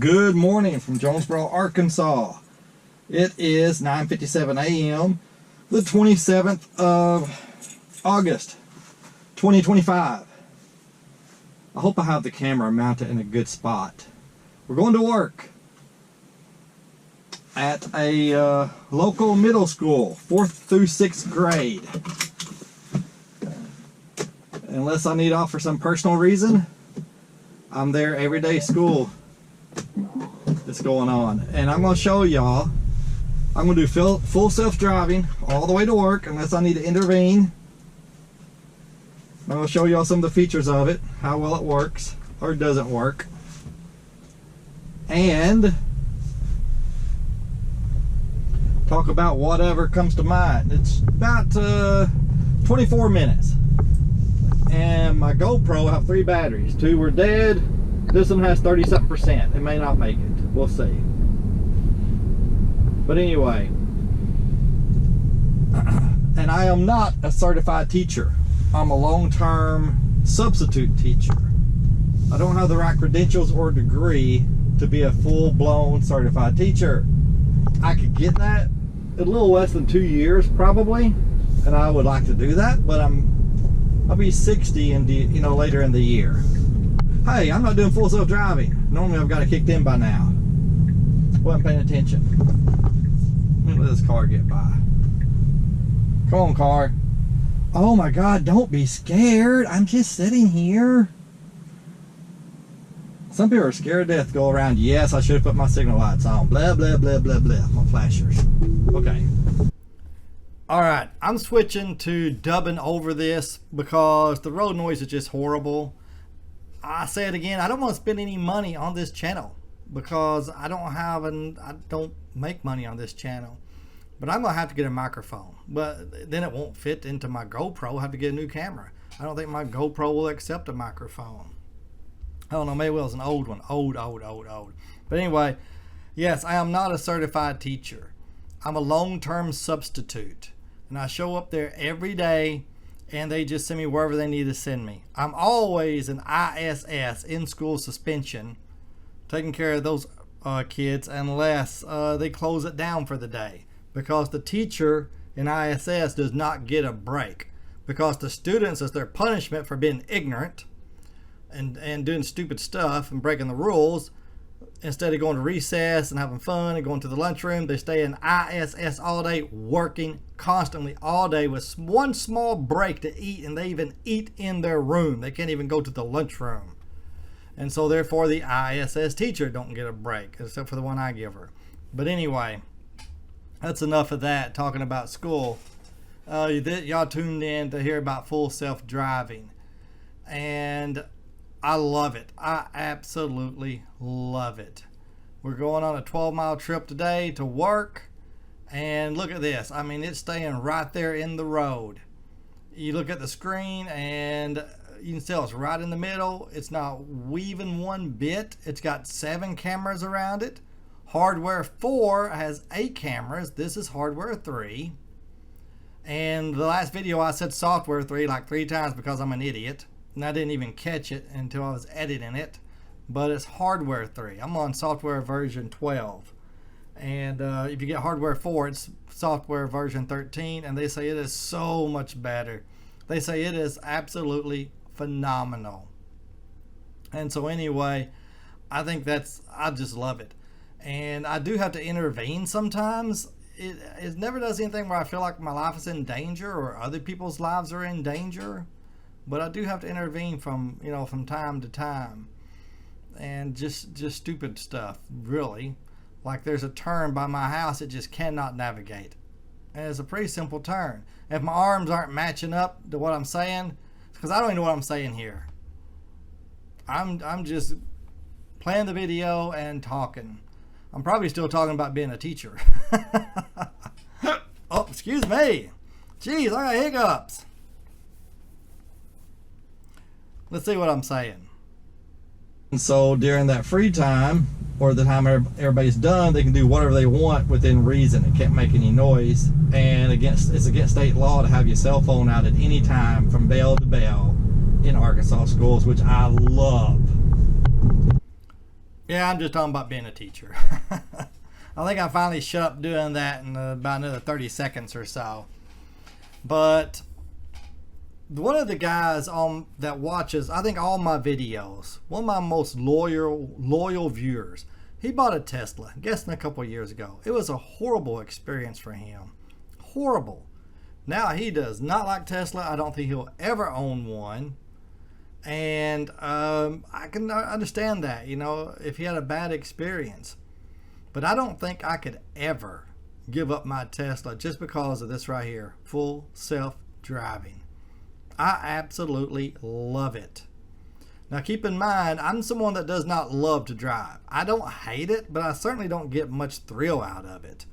Good morning from Jonesboro, Arkansas. It is 9:57 a.m. the 27th of August 2025. I hope I have the camera mounted in a good spot. We're going to work at a local middle school, 4th through 6th grade. Unless I need off for some personal reason, I'm there every day. School that's going on, and I'm going to show y'all. I'm going to do full self-driving all the way to work unless I need to intervene. I'm going to show y'all some of the features of it, how well it works or doesn't work, and talk about whatever comes to mind. It's about 24 minutes, and my GoPro, I have 3 batteries. 2 were dead. This one has 30-something%. It may not make it. We'll see. But anyway, and I am not a certified teacher. I'm a long-term substitute teacher. I don't have the right credentials or degree to be a full-blown certified teacher. I could get that in a little less than 2 years probably, and I would like to do that, but I'll be 60 in the, later in the year. Hey, I'm not doing full self-driving. Normally I've got it kicked in by now. Wasn't paying attention. Let me let this car get by. Come on, car. Oh my God, don't be scared. I'm just sitting here. Some people are scared to death to go around. Yes, I should have put my signal lights on. Blah, blah, blah, blah, blah. My flashers. Okay. Alright, I'm switching to dubbing over this because the road noise is just horrible. I say it again, I don't want to spend any money on this channel because I don't make money on this channel. But I'm going to have to get a microphone. But then it won't fit into my GoPro. I'll have to get a new camera. I don't think my GoPro will accept a microphone. I don't know, maybe it was an old one. Old. But anyway, yes, I am not a certified teacher. I'm a long-term substitute. And I show up there every day, and they just send me wherever they need to send me. I'm always an ISS, in-school suspension, taking care of those kids unless they close it down for the day. Because the teacher in ISS does not get a break. Because the students, as their punishment for being ignorant and doing stupid stuff and breaking the rules, instead of going to recess and having fun and going to the lunchroom, they stay in ISS all day, working constantly all day with one small break to eat, and they even eat in their room. They can't even go to the lunchroom. And so therefore the ISS teacher don't get a break, except for the one I give her. But anyway, that's enough of that, talking about school. Y'all tuned in to hear about full self-driving. And I love it. I absolutely love it. We're going on a 12-mile trip today to work. And look at this. I mean, it's staying right there in the road. You look at the screen and you can tell it's right in the middle. It's not weaving one bit. It's got 7 cameras around it. Hardware 4 has 8 cameras. This is hardware 3. And the last video I said software 3 like 3 times because I'm an idiot. And I didn't even catch it until I was editing it. But it's hardware 3. I'm on software version 12. And if you get hardware 4, it's software version 13. And they say it is so much better. They say it is absolutely phenomenal. And so anyway, I just love it. And I do have to intervene sometimes. It never does anything where I feel like my life is in danger or other people's lives are in danger. But I do have to intervene from time to time. And just stupid stuff, really. Like there's a turn by my house it just cannot navigate. And it's a pretty simple turn. If my arms aren't matching up to what I'm saying, it's because I don't even know what I'm saying here. I'm just playing the video and talking. I'm probably still talking about being a teacher. Oh, excuse me. Jeez, I got hiccups. Let's see what I'm saying. And so during that free time, or the time everybody's done, they can do whatever they want within reason. It can't make any noise. And it's against state law to have your cell phone out at any time from bell to bell in Arkansas schools, which I love. Yeah, I'm just talking about being a teacher. I think I finally shut up doing that in about another 30 seconds or so. But one of the guys on that watches, I think, all my videos, one of my most loyal viewers, he bought a Tesla, guessing a couple of years ago. It was a horrible experience for him. Horrible. Now he does not like Tesla. I don't think he'll ever own one. And I can understand that, if he had a bad experience. But I don't think I could ever give up my Tesla just because of this right here, full self-driving. I absolutely love it. Now keep in mind, I'm someone that does not love to drive. I don't hate it, but I certainly don't get much thrill out of it.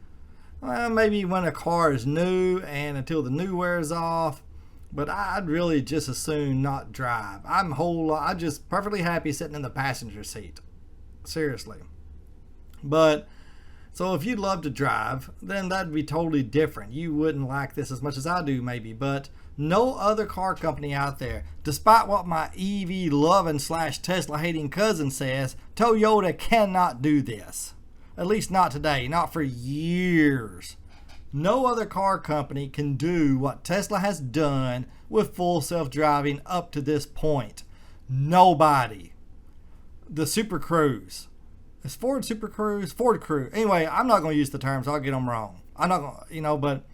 Well, maybe when a car is new and until the new wears off, but I'd really just as soon not drive. I'm just perfectly happy sitting in the passenger seat. Seriously. But so if you'd love to drive, then that'd be totally different. You wouldn't like this as much as I do maybe, but no other car company out there, despite what my EV loving / Tesla hating cousin says, Toyota cannot do this. At least not today, not for years. No other car company can do what Tesla has done with full self-driving up to this point. Nobody. The Super Cruise. Is Ford Super Cruise? Ford Cruise. Anyway, I'm not going to use the terms. I'll get them wrong. I'm not going to, but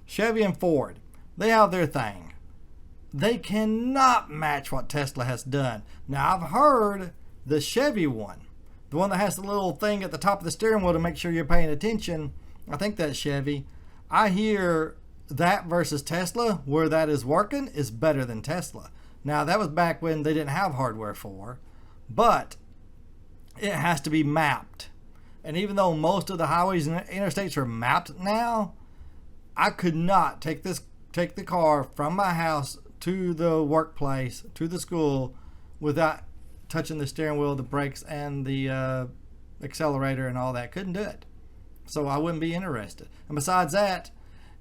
Chevy and Ford, they have their thing. They cannot match what Tesla has done. Now, I've heard the Chevy one, the one that has the little thing at the top of the steering wheel to make sure you're paying attention. I think that's Chevy. I hear that versus Tesla, where that is working, is better than Tesla. Now, that was back when they didn't have hardware for, but it has to be mapped. And even though most of the highways and interstates are mapped now, I could not take the car from my house to the workplace, to the school, without touching the steering wheel, the brakes, and the accelerator and all that. Couldn't do it. So I wouldn't be interested. And besides that,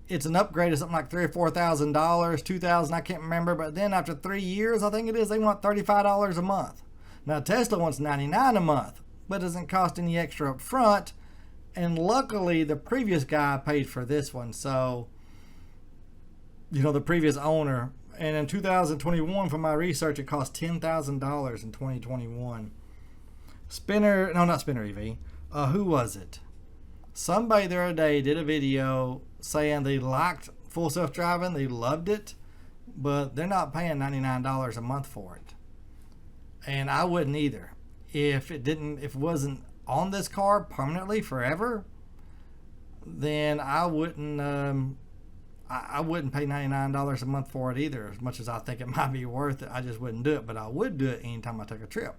it's an upgrade of something like $3,000 or $4,000, $2,000, I can't remember. But then after 3 years, I think it is, they want $35 a month. Now Tesla wants $99 a month, but doesn't cost any extra up front. And luckily, the previous guy paid for this one. So, the previous owner. And in 2021, from my research, it cost $10,000 in 2021. Not Spinner EV. Who was it? Somebody the other day did a video saying they liked full self-driving, they loved it, but they're not paying $99 a month for it. And I wouldn't either. If it wasn't on this car permanently forever, then I wouldn't pay $99 a month for it either, as much as I think it might be worth it. I just wouldn't do it, but I would do it anytime I took a trip.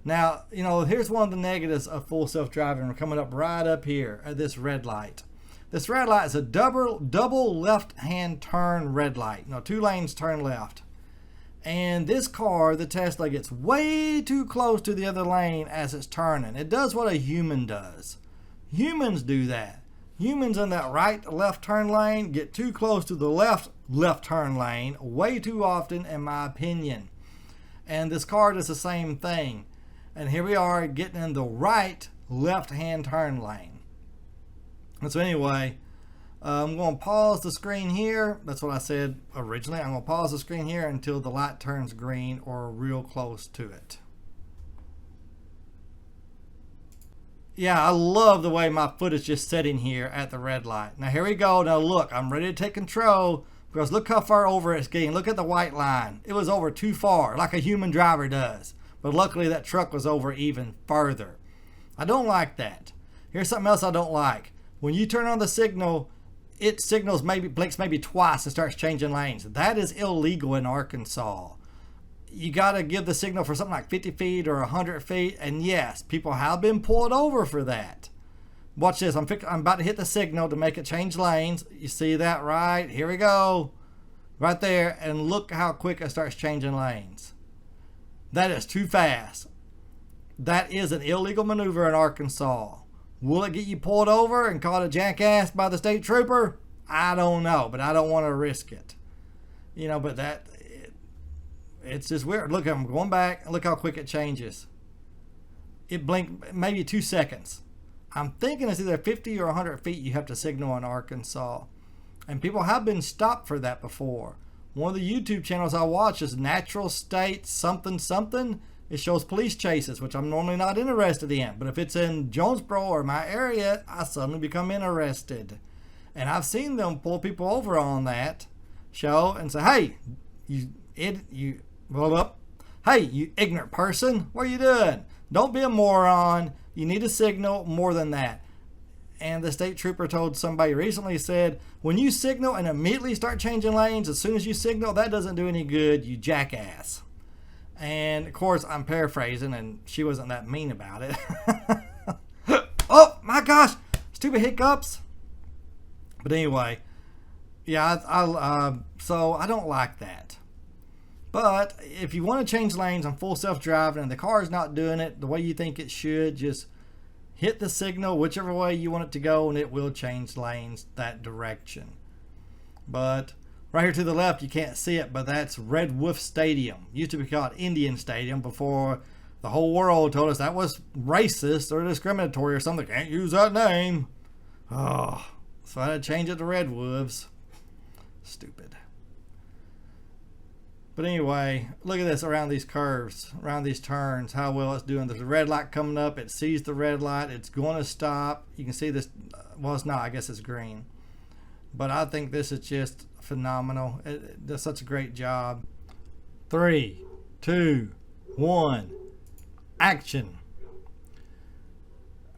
Now, here's one of the negatives of full self-driving. We're coming up right up here at this red light. This red light is a double left-hand turn red light. 2 lanes turn left. And this car, the Tesla, gets way too close to the other lane as it's turning. It does what a human does. Humans do that. Humans in that right-left turn lane get too close to the left turn lane way too often, in my opinion. And this car does the same thing. And here we are getting in the right left-hand turn lane. And so anyway, I'm going to pause the screen here. That's what I said originally. I'm going to pause the screen here until the light turns green or real close to it. Yeah, I love the way my foot is just sitting here at the red light. Now here we go. Now look, I'm ready to take control because look how far over it's getting. Look at the white line. It was over too far, like a human driver does. But luckily that truck was over even further. I don't like that. Here's something else I don't like. When you turn on the signal, it blinks maybe twice and starts changing lanes. That is illegal in Arkansas. You got to give the signal for something like 50 feet or 100 feet. And yes, people have been pulled over for that. Watch this. I'm about to hit the signal to make it change lanes. You see that, right? Here we go. Right there. And look how quick it starts changing lanes. That is too fast. That is an illegal maneuver in Arkansas. Will it get you pulled over and called a jackass by the state trooper? I don't know, but I don't want to risk it. But it's just weird. Look, I'm going back. Look how quick it changes. it blinked maybe 2 seconds. I'm thinking it's either 50 or 100 feet you have to signal in Arkansas. And people have been stopped for that before. One of the YouTube channels I watch is Natural State something something. It shows police chases, which I'm normally not interested in. But if it's in Jonesboro or my area, I suddenly become interested. And I've seen them pull people over on that show and say, hey, you ignorant person, what are you doing? Don't be a moron. You need to signal more than that. And the state trooper told somebody recently, said, when you signal and immediately start changing lanes, as soon as you signal, that doesn't do any good, you jackass. And of course, I'm paraphrasing, and she wasn't that mean about it. Oh my gosh, stupid hiccups. But anyway, yeah, so I don't like that. But if you want to change lanes on full self-driving and the car is not doing it the way you think it should, just hit the signal whichever way you want it to go, and it will change lanes that direction. But right here to the left, you can't see it, but that's Red Wolf Stadium. Used to be called Indian Stadium before the whole world told us that was racist or discriminatory or something. Can't use that name. Oh, so I had to change it to Red Wolves. Stupid. But anyway, look at this around these curves, around these turns, how well it's doing. There's a red light coming up. It sees the red light. It's going to stop. You can see this. Well, it's not. I guess it's green. But I think this is just phenomenal. It does such a great job. 3, 2, 1, action.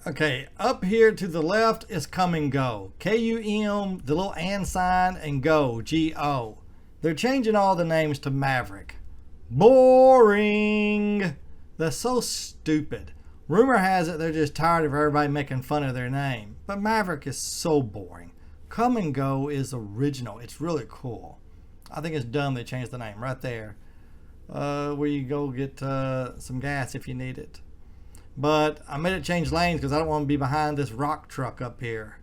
Okay, up here to the left is come and go. K-U-M, the little and sign, and go, G-O. They're changing all the names to Maverick. Boring. That's so stupid. Rumor has it they're just tired of everybody making fun of their name. But Maverick is so boring. Come and Go is original. It's really cool. I think it's dumb they changed the name right there. Where you go get some gas if you need it. But I made it change lanes because I don't want to be behind this rock truck up here.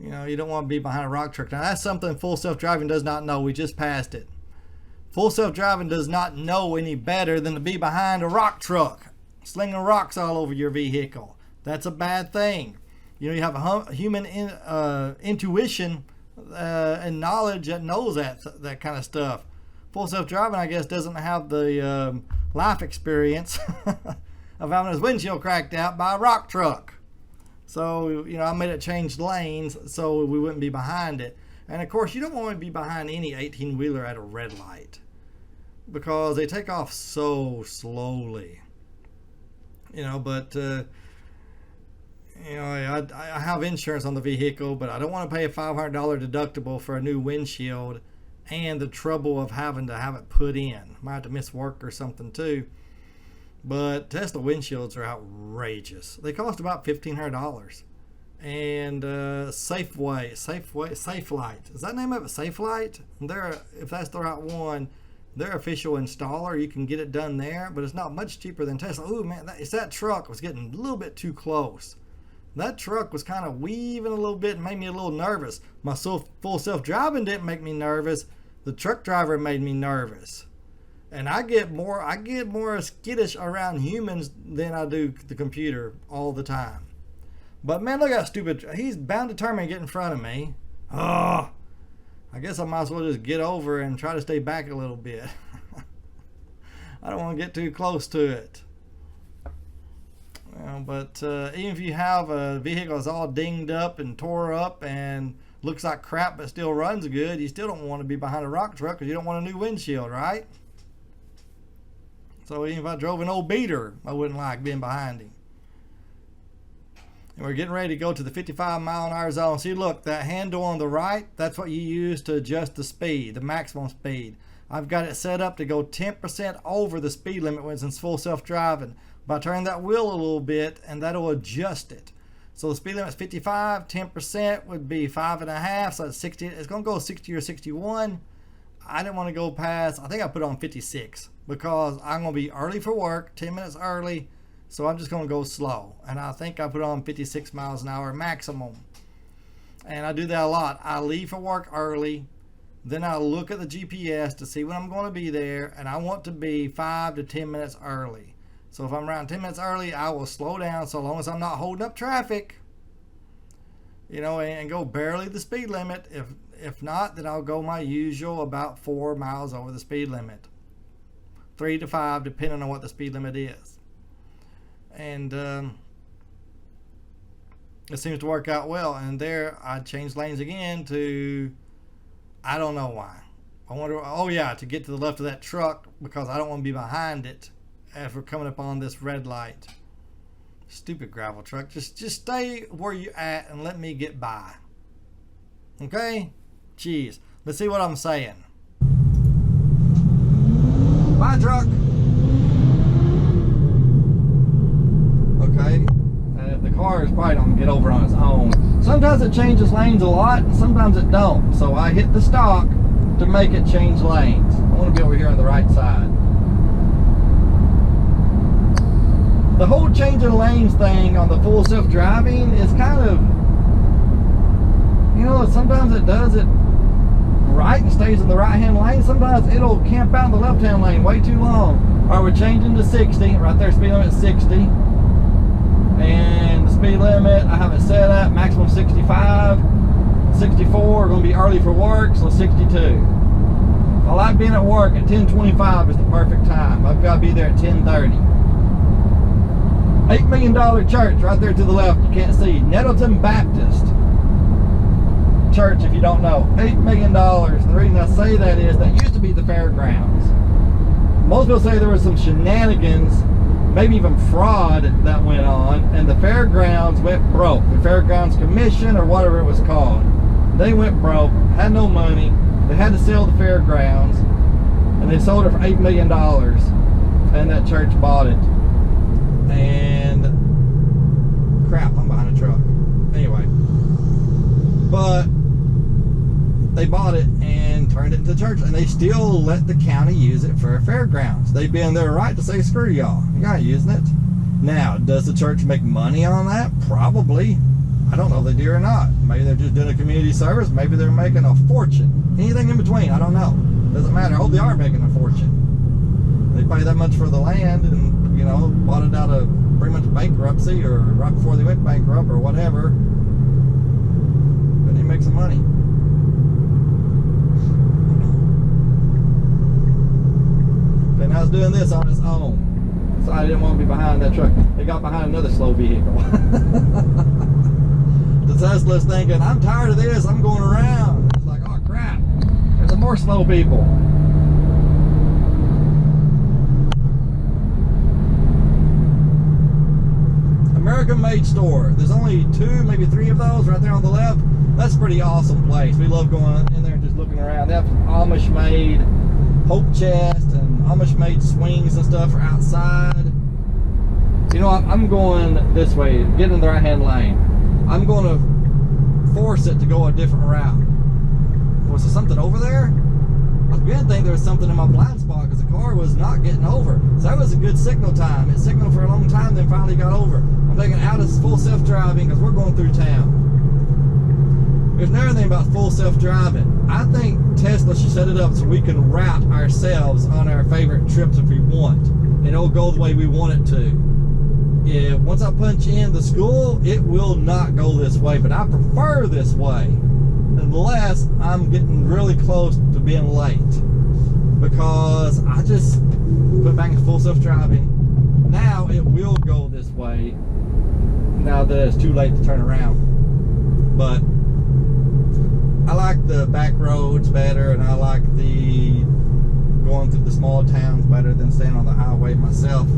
You know, you don't want to be behind a rock truck. Now, that's something full self-driving does not know. We just passed it. Full self-driving does not know any better than to be behind a rock truck, slinging rocks all over your vehicle. That's a bad thing. You know, you have a human intuition and knowledge that knows that kind of stuff. Full self-driving, I guess, doesn't have the life experience of having his windshield cracked out by a rock truck. So, you know, I made it change lanes so we wouldn't be behind it. And, of course, you don't want to be behind any 18-wheeler at a red light because they take off so slowly. You know, but, you know, I have insurance on the vehicle, but I don't want to pay a $500 deductible for a new windshield and the trouble of having to have it put in. Might have to miss work or something, too. But Tesla windshields are outrageous. They cost about $1,500. And Safelite. Is that the name of it? Safelite? If that's the right one, their official installer, you can get it done there, but it's not much cheaper than Tesla. Ooh, man, that truck was getting a little bit too close. That truck was kind of weaving a little bit and made me a little nervous. My full self-driving didn't make me nervous. The truck driver made me nervous. And I get more skittish around humans than I do the computer all the time. But man, look how stupid. He's bound determined to get in front of me. Oh, I guess I might as well just get over and try to stay back a little bit. I don't want to get too close to it. But even if you have a vehicle that's all dinged up and tore up and looks like crap but still runs good, you still don't want to be behind a rock truck because you don't want a new windshield, right? So even if I drove an old beater, I wouldn't like being behind him. And we're getting ready to go to the 55-mile-an-hour zone. See, look, that handle on the right, that's what you use to adjust the speed, the maximum speed. I've got it set up to go 10% over the speed limit when it's in full self-driving. But I turn that wheel a little bit, and that'll adjust it. So the speed limit's 55, 10% would be 5.5, so that's 60. It's going to go 60 or 61. I didn't want to go past, I think I put it on 56 because I'm going to be early for work, 10 minutes early, so I'm just going to go slow. And I think I put it on 56 miles an hour maximum. And I do that a lot. I leave for work early, then I look at the GPS to see when I'm going to be there, and I want to be 5 to 10 minutes early. So if I'm around 10 minutes early, I will slow down so long as I'm not holding up traffic, you know, and go barely the speed limit. If not, then I'll go my usual about 4 miles over the speed limit. 3 to 5, depending on what the speed limit is. And it seems to work out well. And there I changed lanes again to, I don't know why. I wonder, oh yeah, to get to the left of that truck because I don't want to be behind it as we're coming up on this red light. Stupid gravel truck. Just stay where you're at and let me get by. Okay? Jeez. Let's see what I'm saying. Bye, truck. Okay. And the car is probably not going to get over on its own. Sometimes it changes lanes a lot, and sometimes it don't. So I hit the stalk to make it change lanes. I want to be over here on the right side. The whole changing lanes thing on the full self-driving is kind of, you know, sometimes it does it right and stays in the right-hand lane. Sometimes it'll camp out in the left-hand lane way too long. All right, we're changing to 60. Right there, speed limit 60. And the speed limit, I have it set at maximum 65. 64, going to be early for work, so 62. I like being at work at 10:25 is the perfect time. I've got to be there at 10:30. $8 million church right there to the left, you can't see. Nettleton Baptist Church, if you don't know. $8 million. The reason I say that is that used to be the fairgrounds. Most people say there was some shenanigans, maybe even fraud that went on, and the fairgrounds went broke. The Fairgrounds Commission, or whatever it was called, they went broke, had no money. They had to sell the fairgrounds, and they sold it for $8 million, and that church bought it. And crap, I'm behind a truck. Anyway, but they bought it and turned it into church, and they still let the county use it for fairgrounds. They'd be in their right to say, screw y'all, you're not using it. Now, does the church make money on that? Probably. I don't know if they do or not. Maybe they're just doing a community service. Maybe they're making a fortune. Anything in between, I don't know. Doesn't matter. I hope they are making a fortune. They pay that much for the land and, you know, bought it out of pretty much bankruptcy or right before they went bankrupt or whatever. But they make some money. And I was doing this on its own. So I didn't want to be behind that truck. They got behind another slow vehicle. The Tesla's thinking, I'm tired of this, I'm going around. It's like, oh crap, there's some more slow people. American Made Store. There's only 2, maybe 3 of those right there on the left. That's a pretty awesome place. We love going in there and just looking around. They have Amish made Hope Chest and Amish made swings and stuff for outside. You know, I'm going this way, getting in the right hand lane. I'm going to force it to go a different route. Was there something over there? I was beginning to think there was something in my blind spot because the car was not getting over. So that was a good signal time. It signaled for a long time, then finally got over. I'm taking out of full self-driving because we're going through town. There's another thing about full self-driving. I think Tesla should set it up so we can route ourselves on our favorite trips if we want. And it'll go the way we want it to. If once I punch in the school, it will not go this way, but I prefer this way unless I'm getting really close to being late, because I just put back in full self-driving. Now it will go this way now that it's too late to turn around. But I like the back roads better, and I like the going through the small towns better than staying on the highway myself.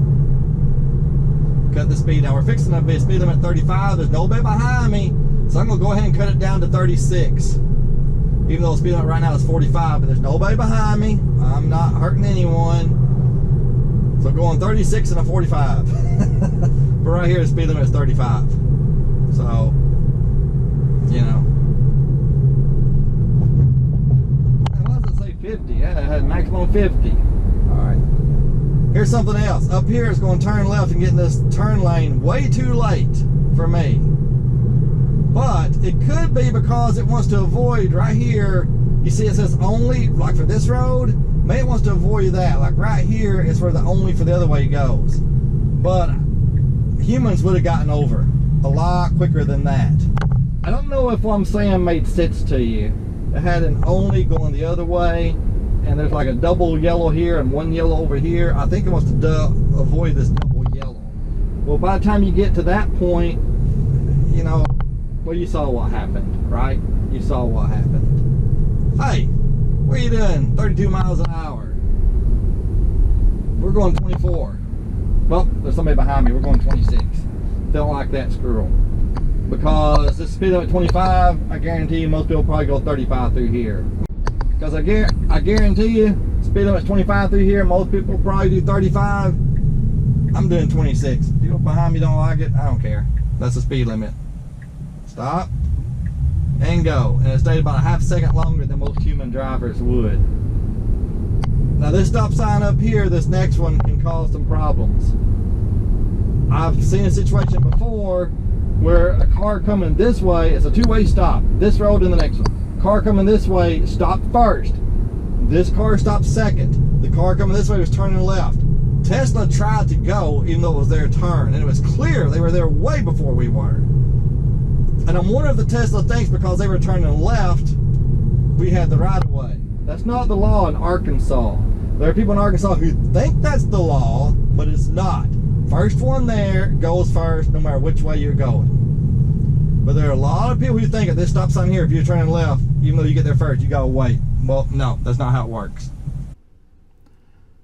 Cut the speed down. We're fixing to be a speed limit 35. There's nobody behind me, so I'm going to go ahead and cut it down to 36. Even though the speed limit right now is 45, but there's nobody behind me. I'm not hurting anyone. So going 36 and a 45. But right here, the speed limit is 35. So, you know. Why does it say 50? Yeah, it had maximum 50. Alright. Here's something else. Up here, it's going to turn left and get in this turn lane way too late for me. But it could be because it wants to avoid right here. You see it says only, like for this road. Maybe it wants to avoid that. Like right here is where the only for the other way goes. but humans would have gotten over a lot quicker than that. I don't know if what I'm saying made sense to you. It had an only going the other way, and there's like a double yellow here and one yellow over here. I think it wants to avoid this double yellow. Well, by the time you get to that point, you know, well, you saw what happened, right? You saw what happened. Hey, what are you doing? 32 miles an hour. We're going 24. Well, there's somebody behind me. We're going 26. Don't like that squirrel. Because this speed limit 25, I guarantee you most people probably go 35 through here. Because I guarantee you, speed limit's 25 through here, most people probably do 35. I'm doing 26. People behind me don't like it, I don't care. That's the speed limit. Stop and go. And it stayed about a half second longer than most human drivers would. Now this stop sign up here, this next one can cause some problems. I've seen a situation before where a car coming this way, it's a two-way stop, this road and the next one. Car coming this way stopped first. This car stopped second. The car coming this way was turning left. Tesla tried to go even though it was their turn, and it was clear they were there way before we were. And I'm wondering if the Tesla thinks because they were turning left, we had the right of way. That's not the law in Arkansas. There are people in Arkansas who think that's the law, but it's not. First one there goes first, no matter which way you're going. But there are a lot of people who think at this stop sign here, if you're turning left, even though you get there first, you gotta wait. Well, no, that's not how it works.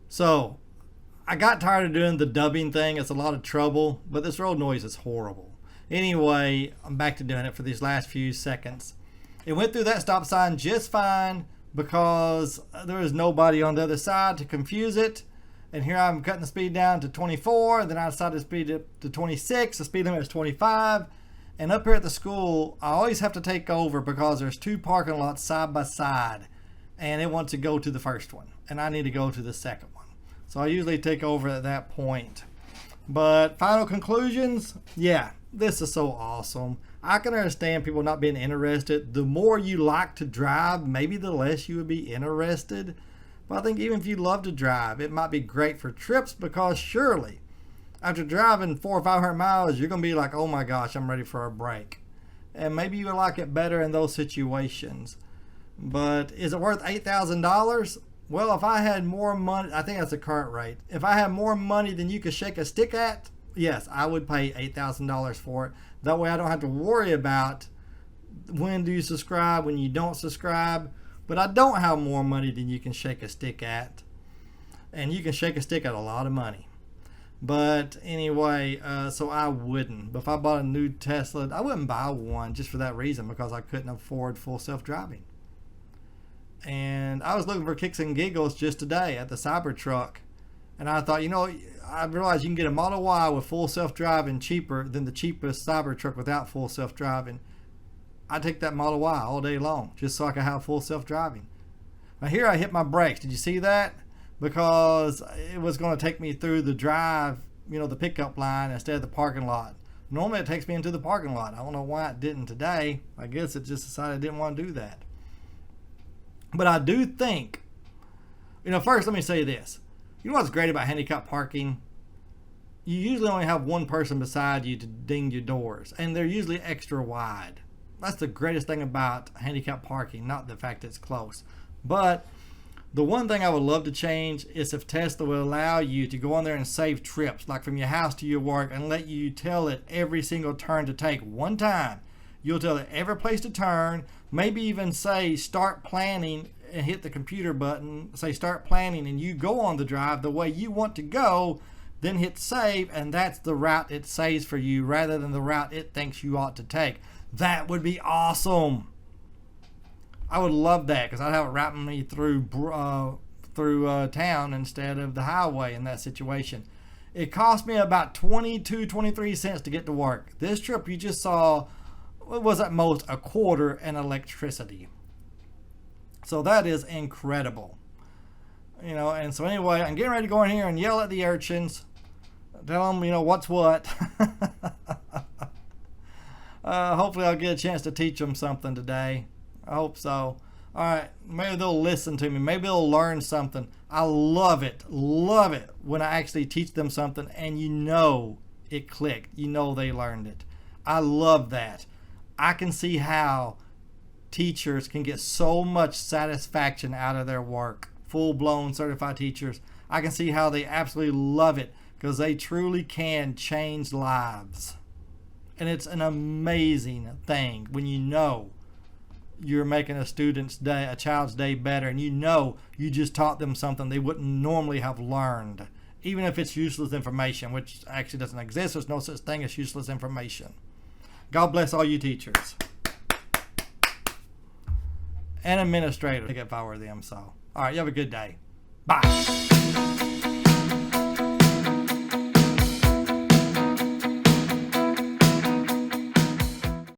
So, I got tired of doing the dubbing thing. It's a lot of trouble, but this road noise is horrible. Anyway, I'm back to doing it for these last few seconds. It went through that stop sign just fine because there was nobody on the other side to confuse it. And here I'm cutting the speed down to 24, then I decided to speed it to 26. The speed limit is 25. And up here at the school, I always have to take over because there's two parking lots side by side. And it wants to go to the first one. And I need to go to the second one. So I usually take over at that point. But final conclusions, yeah, this is so awesome. I can understand people not being interested. The more you like to drive, maybe the less you would be interested. But I think even if you love to drive, it might be great for trips because surely after driving 400 or 500 miles, you're going to be like, oh my gosh, I'm ready for a break. And maybe you would like it better in those situations. But is it worth $8,000? Well, if I had more money, I think that's the current rate. If I had more money than you could shake a stick at, yes, I would pay $8,000 for it. That way I don't have to worry about when do you subscribe, when you don't subscribe. But I don't have more money than you can shake a stick at. And you can shake a stick at a lot of money. But anyway, so I wouldn't. But if I bought a new Tesla, I wouldn't buy one just for that reason because I couldn't afford full self-driving. And I was looking for kicks and giggles just today at the Cybertruck. And I thought, you know, I realized you can get a Model Y with full self-driving cheaper than the cheapest Cybertruck without full self-driving. I take that Model Y all day long just so I can have full self-driving. Now here I hit my brakes. Did you see that? Because it was going to take me through the drive, you know, the pickup line instead of the parking lot. Normally it takes me into the parking lot. I don't know why it didn't today. I guess it just decided it didn't want to do that. But I do think, you know, first let me say this. You know what's great about handicap parking? You usually only have one person beside you to ding your doors, and they're usually extra wide. That's the greatest thing about handicap parking, not the fact that it's close. But the one thing I would love to change is if Tesla will allow you to go on there and save trips, like from your house to your work, and let you tell it every single turn to take one time. You'll tell it every place to turn, maybe even say start planning and hit the computer button, say start planning, and you go on the drive the way you want to go, then hit save, and that's the route it saves for you rather than the route it thinks you ought to take. That would be awesome. I would love that because I'd have it wrapping me through town instead of the highway in that situation. It cost me about 23 cents to get to work. This trip you just saw was at most a quarter in electricity. So that is incredible. You know, and so anyway, I'm getting ready to go in here and yell at the urchins. Tell them, you know, what's what. Hopefully I'll get a chance to teach them something today. I hope so. All right, maybe they'll listen to me. Maybe they'll learn something. I love it when I actually teach them something and you know it clicked. You know they learned it. I love that. I can see how teachers can get so much satisfaction out of their work. Full-blown certified teachers. I can see how they absolutely love it because they truly can change lives. And it's an amazing thing when you know you're making a student's day, a child's day better, and you know you just taught them something they wouldn't normally have learned, even if it's useless information, which actually doesn't exist. There's no such thing as useless information. God bless all you teachers and administrators if I were them. So, all right, you have a good day. Bye.